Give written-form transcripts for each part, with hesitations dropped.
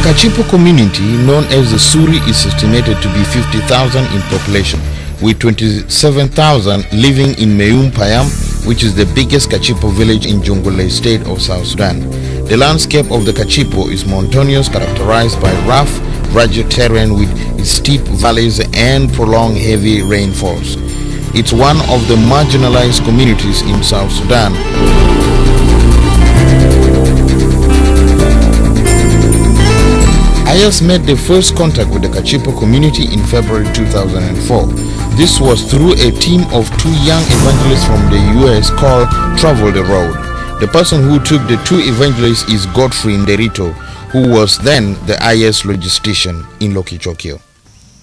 Kachipo community, known as the Suri, is estimated to be 50,000 in population, with 27,000 living in Meum Payam, which is the biggest Kachipo village in Jonglei state of South Sudan. The landscape of the Kachipo is mountainous, characterized by rough, rugged terrain with steep valleys and prolonged heavy rainfalls. It's one of the marginalized communities in South Sudan. IAS made the first contact with the Kachipo community in February 2004. This was through a team of two young evangelists from the US called Travel the Road. The person who took the two evangelists is Godfrey Nderito, who was then the IAS logistician in Lokichokio.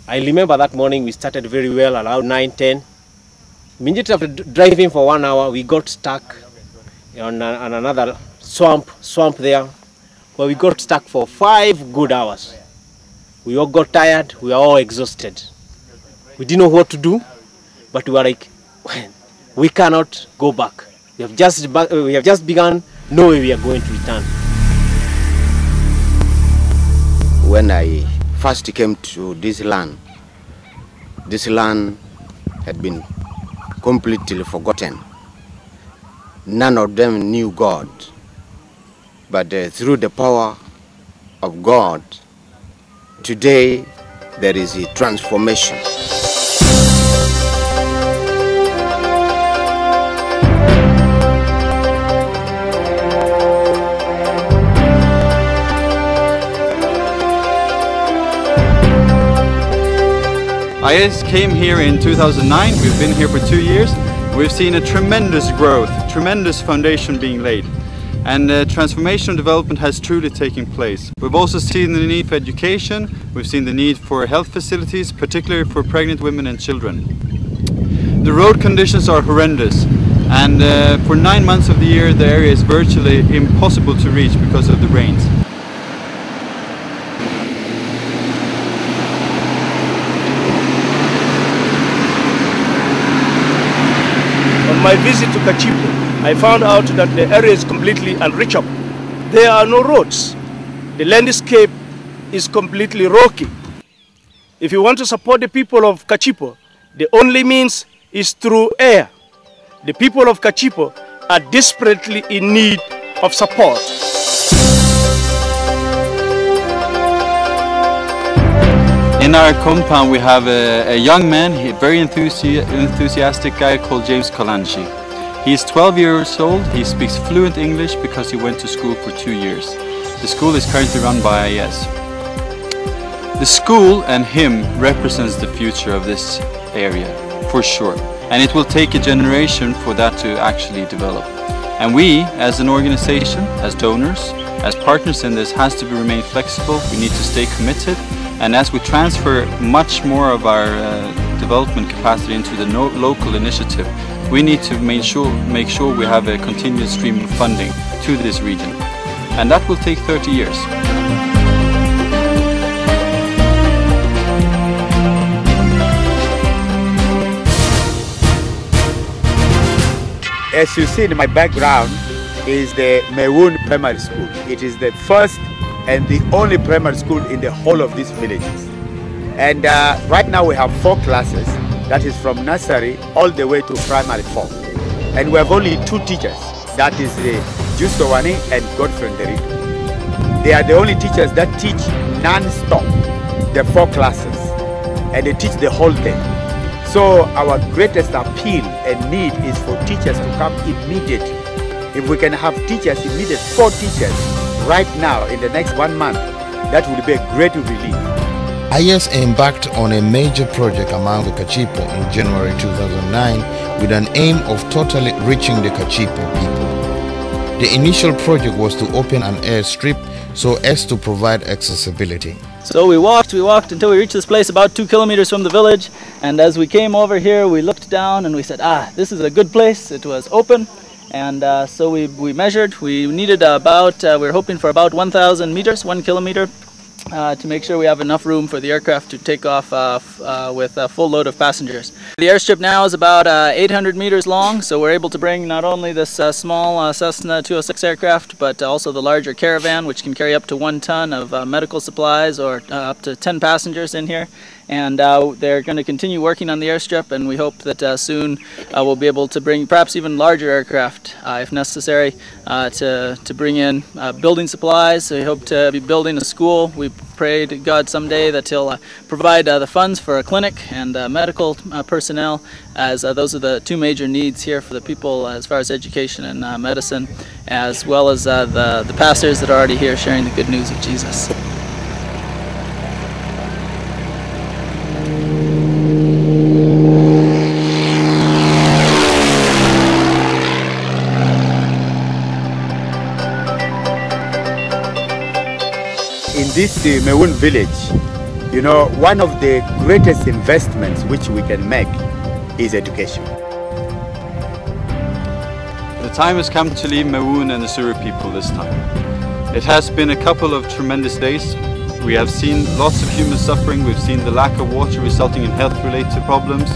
I remember that morning we started very well around 9:10. Immediately after driving for 1 hour, we got stuck on another swamp there, where we got stuck for 5 good hours. We all got tired, we were all exhausted. We didn't know what to do, but we were like, we cannot go back. We have just begun, no way we are going to return. When I first came to this land had been completely forgotten. None of them knew God. But through the power of God, today there is a transformation. IAS came here in 2009. We've been here for 2 years. We've seen a tremendous growth, tremendous foundation being laid. And transformational development has truly taken place. We've also seen the need for education. We've seen the need for health facilities, particularly for pregnant women and children. The road conditions are horrendous. And for 9 months of the year, the area is virtually impossible to reach because of the rains. On my visit to Kachipo, I found out that the area is completely unreachable. There are no roads. The landscape is completely rocky. If you want to support the people of Kachipo, the only means is through air. The people of Kachipo are desperately in need of support. In our compound we have a young man, a very enthusiastic guy called James Kalanchi. He's 12 years old, he speaks fluent English because he went to school for 2 years. The school is currently run by IAS. The school and him represents the future of this area, for sure. And it will take a generation for that to actually develop. And we, as an organization, as donors, as partners in this, has to remain flexible. We need to stay committed. And as we transfer much more of our development capacity into the local initiative, we need to make sure we have a continuous stream of funding to this region. And that will take 30 years. As you see in my background is the Meun Primary School. It is the first and the only primary school in the whole of these villages. And right now we have 4 classes, that is from nursery all the way to primary 4. And we have only 2 teachers, that is Justo Wani and Godfrey Nderito. They are the only teachers that teach non-stop the 4 classes, and they teach the whole day. So our greatest appeal and need is for teachers to come immediately. If we can have teachers immediate, 4 teachers, right now in the next 1 month, that would be a great relief. IAS embarked on a major project among the Kachipo in January 2009 with an aim of totally reaching the Kachipo people. The initial project was to open an airstrip so as to provide accessibility. So we walked until we reached this place about 2 kilometers from the village, and as we came over here we looked down and we said, this is a good place. It was open. And so we measured. We needed we were hoping for about 1,000 meters, 1 kilometer. to make sure we have enough room for the aircraft to take off with a full load of passengers. The airstrip now is about 800 meters long, so we're able to bring not only this small Cessna 206 aircraft, but also the larger Caravan, which can carry up to 1 ton of medical supplies or up to 10 passengers in here. And they're going to continue working on the airstrip, and we hope that soon we'll be able to bring perhaps even larger aircraft, if necessary, to bring in building supplies. So we hope to be building a school. We pray to God someday that He'll provide the funds for a clinic and medical personnel, as those are the 2 major needs here for the people as far as education and medicine, as well as the pastors that are already here sharing the good news of Jesus. In this Mewoon village, you know, one of the greatest investments which we can make is education. The time has come to leave Mewoon and the Suri people this time. It has been a couple of tremendous days. We have seen lots of human suffering. We've seen the lack of water resulting in health-related problems.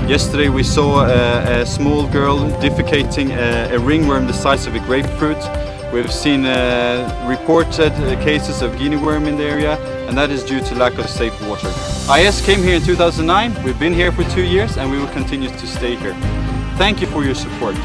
Yesterday we saw a small girl defecating a ringworm the size of a grapefruit. We've seen reported cases of guinea worm in the area, and that is due to lack of safe water. IAS came here in 2009, we've been here for 2 years, and we will continue to stay here. Thank you for your support.